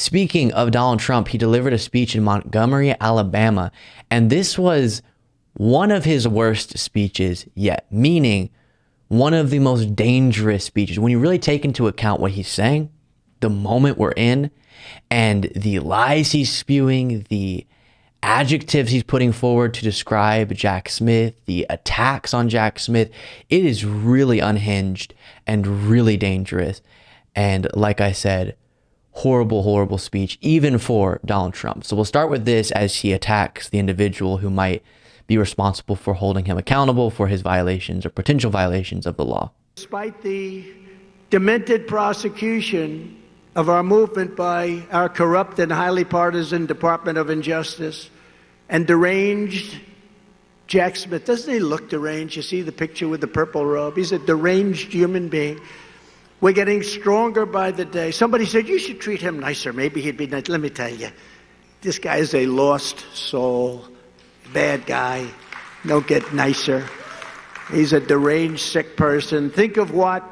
Speaking of Donald Trump, he delivered a speech in Montgomery, Alabama, and this was one of his worst speeches yet, meaning one of the most dangerous speeches. When you really take into account what he's saying, the moment we're in, and the lies he's spewing, the adjectives he's putting forward to describe Jack Smith, the attacks on Jack Smith, it is really unhinged and really dangerous. And like I said, horrible, horrible speech, even for Donald Trump. So we'll start with this as he attacks the individual who might be responsible for holding him accountable for his violations or potential violations of the law. Despite the demented prosecution of our movement by our corrupt and highly partisan Department of Injustice and deranged Jack Smith. Doesn't he look deranged? You see the picture with the purple robe? He's a deranged human being. We're getting stronger by the day. Somebody said, you should treat him nicer. Maybe he'd be nice. Let me tell you, this guy is a lost soul, bad guy. Don't get nicer. He's a deranged, sick person. Think of what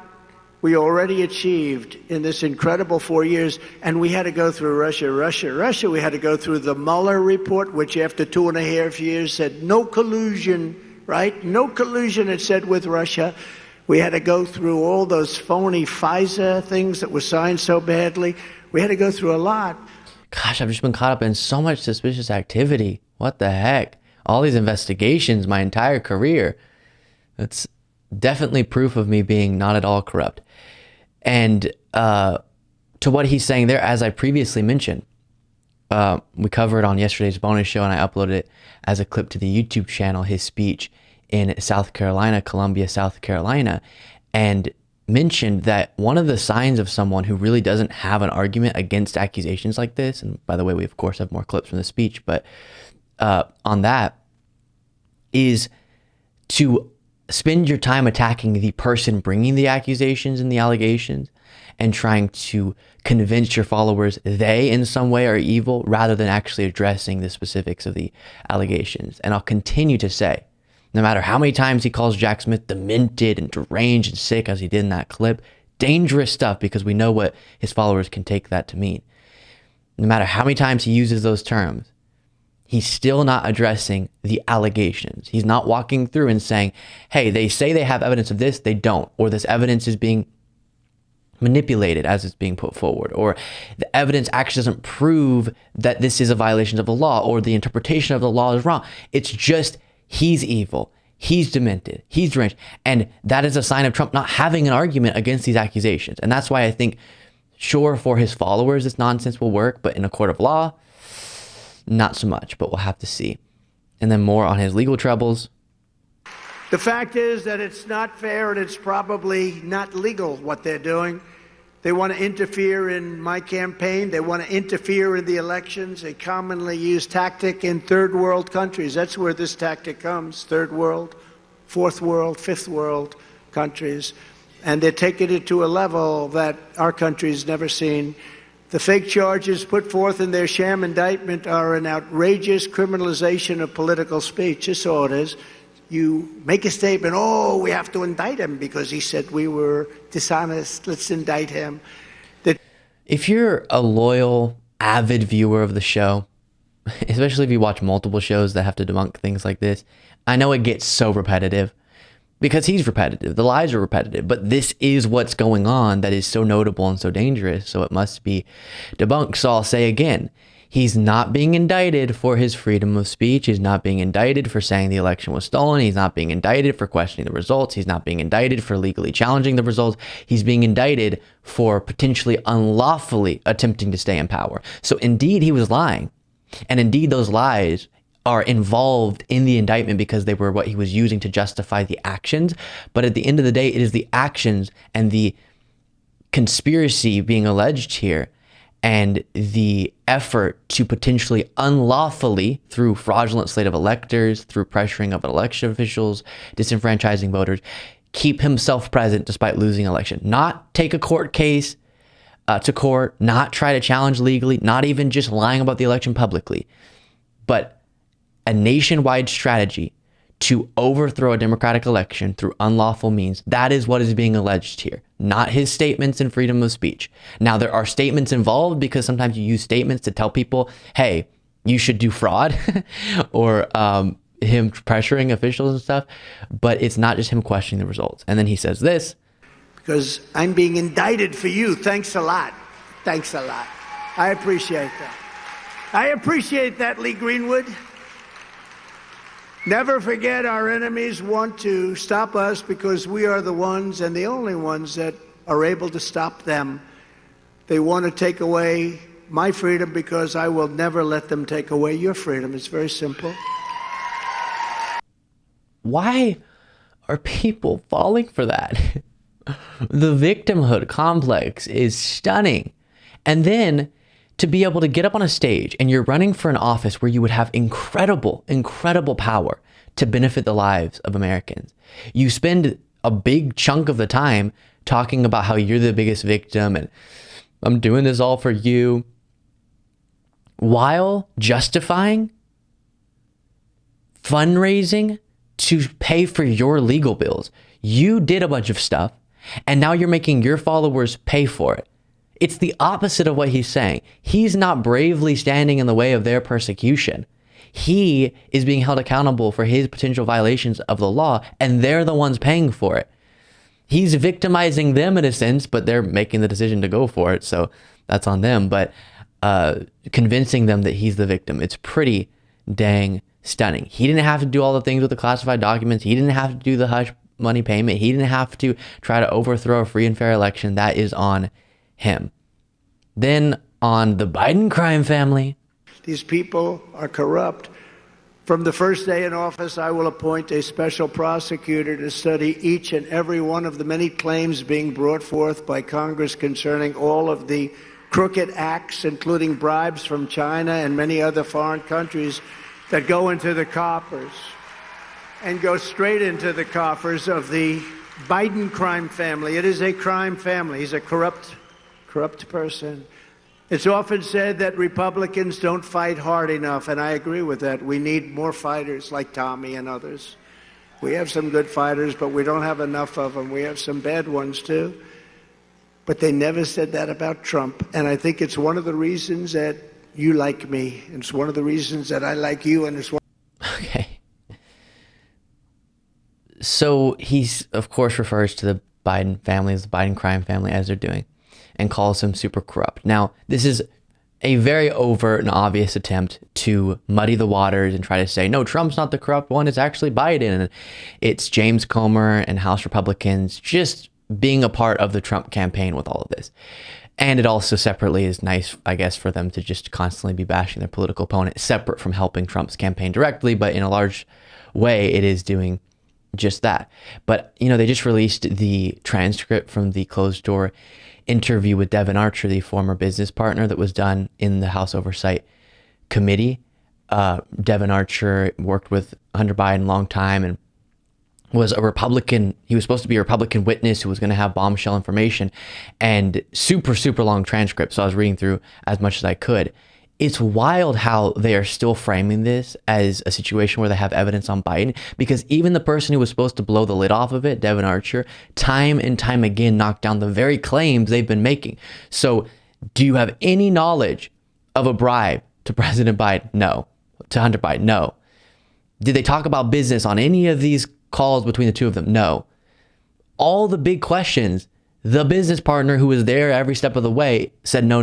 we already achieved in this incredible 4 years, and we had to go through Russia. We had to go through the Mueller report, which after 2.5 years said no collusion, right? No collusion, it said, with Russia. We had to go through all those phony FISA things that were signed so badly. We had to go through a lot. Gosh, I've just been caught up in so much suspicious activity. What the heck? All these investigations, my entire career. That's definitely proof of me being not at all corrupt. And to what he's saying there, as I previously mentioned, we covered on yesterday's bonus show, and I uploaded it as a clip to the YouTube channel, his speech in South Carolina, Columbia, South Carolina, and mentioned that one of the signs of someone who really doesn't have an argument against accusations like this, and by the way, we of course have more clips from the speech, but on that, is to spend your time attacking the person bringing the accusations and the allegations and trying to convince your followers they in some way are evil rather than actually addressing the specifics of the allegations. And I'll continue to say, no matter how many times he calls Jack Smith demented and deranged and sick as he did in that clip, dangerous stuff because we know what his followers can take that to mean. No matter how many times he uses those terms, he's still not addressing the allegations. He's not walking through and saying, hey, they say they have evidence of this, they don't, or this evidence is being manipulated as it's being put forward, or the evidence actually doesn't prove that this is a violation of the law, or the interpretation of the law is wrong. It's just, he's evil, he's demented, he's deranged. And that is a sign of Trump not having an argument against these accusations. And that's why I think, sure, for his followers, this nonsense will work, but in a court of law, not so much, but we'll have to see. And then more on his legal troubles. The fact is that it's not fair and it's probably not legal what they're doing. They want to interfere in my campaign. They want to interfere in the elections. A commonly used tactic in third world countries. That's where this tactic comes. Third world, fourth world, fifth world countries. And they're taking it to a level that our country's never seen. The fake charges put forth in their sham indictment are an outrageous criminalization of political speech. That's all it is. You make a statement, oh, we have to indict him because he said we were dishonest. Let's indict him. If you're a loyal, avid viewer of the show, especially if you watch multiple shows that have to debunk things like this, I know it gets so repetitive because he's repetitive. The lies are repetitive, but this is what's going on that is so notable and so dangerous, so it must be debunked. So I'll say again, he's not being indicted for his freedom of speech. He's not being indicted for saying the election was stolen. He's not being indicted for questioning the results. He's not being indicted for legally challenging the results. He's being indicted for potentially unlawfully attempting to stay in power. So indeed, he was lying. And indeed, those lies are involved in the indictment because they were what he was using to justify the actions. But at the end of the day, it is the actions and the conspiracy being alleged here and the effort to potentially unlawfully, through fraudulent slate of electors, through pressuring of election officials, disenfranchising voters, keep himself present despite losing election. Not take a court case to court, not try to challenge legally, not even just lying about the election publicly, but a nationwide strategy to overthrow a democratic election through unlawful means. That is what is being alleged here, not his statements and freedom of speech. Now, there are statements involved because sometimes you use statements to tell people, hey, you should do fraud or him pressuring officials and stuff. But it's not just him questioning the results. And then he says this. Because I'm being indicted for you. Thanks a lot. Thanks a lot. I appreciate that. I appreciate that, Lee Greenwood. Never forget, our enemies want to stop us because we are the ones and the only ones that are able to stop them. They want to take away my freedom because I will never let them take away your freedom. It's very simple. Why are people falling for that? The victimhood complex is stunning. And then to be able to get up on a stage and you're running for an office where you would have incredible power to benefit the lives of Americans. You spend a big chunk of the time talking about how you're the biggest victim and I'm doing this all for you, while justifying fundraising to pay for your legal bills. You did a bunch of stuff and now you're making your followers pay for it. It's the opposite of what he's saying. He's not bravely standing in the way of their persecution. He is being held accountable for his potential violations of the law, and they're the ones paying for it. He's victimizing them in a sense, but they're making the decision to go for it, so that's on them. But convincing them that he's the victim, it's pretty dang stunning. He didn't have to do all the things with the classified documents. He didn't have to do the hush money payment. He didn't have to try to overthrow a free and fair election. That is on him. Then on the Biden crime family. These people are corrupt. From the first day in office, I will appoint a special prosecutor to study each and every one of the many claims being brought forth by Congress concerning all of the crooked acts, including bribes from China and many other foreign countries that go into the coffers and go straight into the coffers of the Biden crime family. It is a crime family. He's a corrupt person. It's often said that Republicans don't fight hard enough, and I agree with that. We need more fighters like Tommy and others. We have some good fighters, but we don't have enough of them. We have some bad ones, too. But they never said that about Trump, and I think it's one of the reasons that you like me. It's one of the reasons that I like you, and it's one... Okay. So he's, of course, refers to the Biden family, the Biden crime family, as they're doing, and calls him super corrupt. Now, this is a very overt and obvious attempt to muddy the waters and try to say, no, Trump's not the corrupt one, it's actually Biden. And it's James Comer and House Republicans just being a part of the Trump campaign with all of this. And it also separately is nice, I guess, for them to just constantly be bashing their political opponent, separate from helping Trump's campaign directly, but in a large way, it is doing just that. But, you know, they just released the transcript from the closed door interview with Devon Archer, the former business partner, that was done in the House Oversight Committee. Devon Archer worked with Hunter Biden a long time and was a Republican. He was supposed to be a Republican witness who was going to have bombshell information, and super long transcript. So I was reading through as much as I could. It's wild how they are still framing this as a situation where they have evidence on Biden, because even the person who was supposed to blow the lid off of it, Devon Archer, time and time again knocked down the very claims they've been making. So do you have any knowledge of a bribe to President Biden? No. To Hunter Biden? No. Did they talk about business on any of these calls between the two of them? No. All the big questions, the business partner who was there every step of the way said no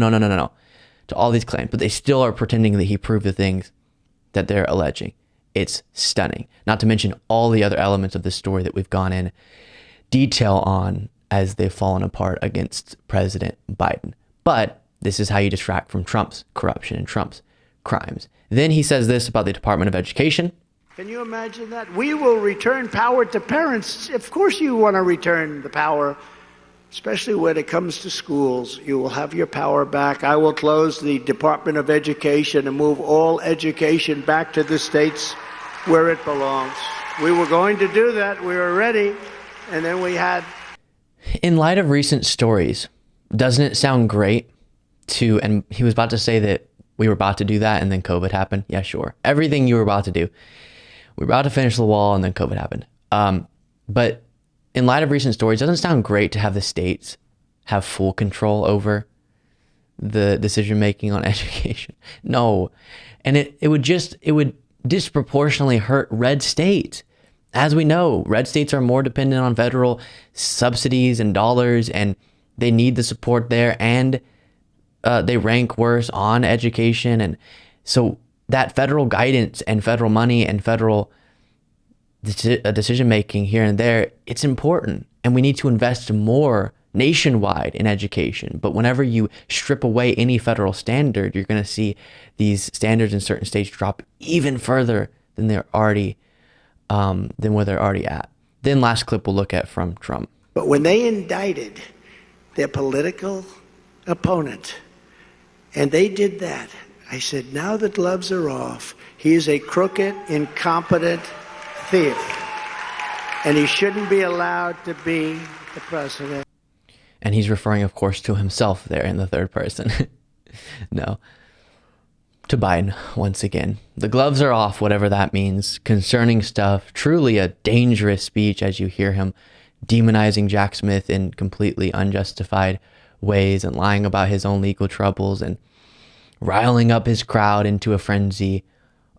to all these claims, but they still are pretending that he proved the things that they're alleging. It's stunning. Not to mention all the other elements of this story that we've gone in detail on as they've fallen apart against President Biden. But this is how you distract from Trump's corruption and Trump's crimes. Then he says this about the Department of Education. Can you imagine that? We will return power to parents. Of course you want to return the power, especially when it comes to schools. You will have your power back. I will close the Department of Education and move all education back to the states where it belongs. We were going to do that. We were ready. And then we had... In light of recent stories, doesn't it sound great to... And he was about to say that we were about to do that and then COVID happened. Yeah, sure. Everything you were about to do. We were about to finish the wall and then COVID happened. But in light of recent stories, it doesn't sound great to have the states have full control over the decision making on education. No. And it would disproportionately hurt red states. As we know, red states are more dependent on federal subsidies and dollars, and they need the support there, and they rank worse on education. And so that federal guidance and federal money and federal decision making here and there, it's important, and we need to invest more nationwide in education. But whenever you strip away any federal standard, you're going to see these standards in certain states drop even further than they're already than where they're already at. Then last clip we'll look at from Trump. But when they indicted their political opponent, and they did that, I said, now the gloves are off. He is a crooked, incompetent thief, and he shouldn't be allowed to be the president. And he's referring, of course, to himself there in the third person. No. To Biden, once again. The gloves are off, whatever that means. Concerning stuff. Truly a dangerous speech as you hear him demonizing Jack Smith in completely unjustified ways and lying about his own legal troubles and riling up his crowd into a frenzy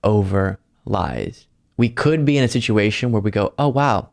over lies. We could be in a situation where we go, oh, wow,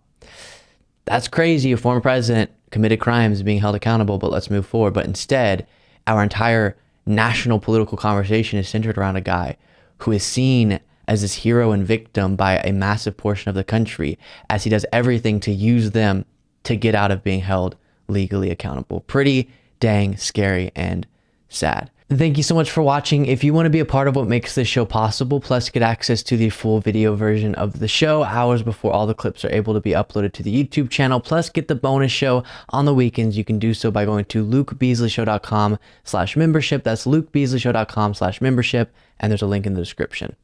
that's crazy. A former president committed crimes being held accountable, but let's move forward. But instead, our entire national political conversation is centered around a guy who is seen as this hero and victim by a massive portion of the country, as he does everything to use them to get out of being held legally accountable. Pretty dang scary and sad. Thank you so much for watching. If you want to be a part of what makes this show possible, plus get access to the full video version of the show hours before all the clips are able to be uploaded to the YouTube channel, plus get the bonus show on the weekends, you can do so by going to lukebeasleyshow.com/membership. That's lukebeasleyshow.com/membership, and there's a link in the description.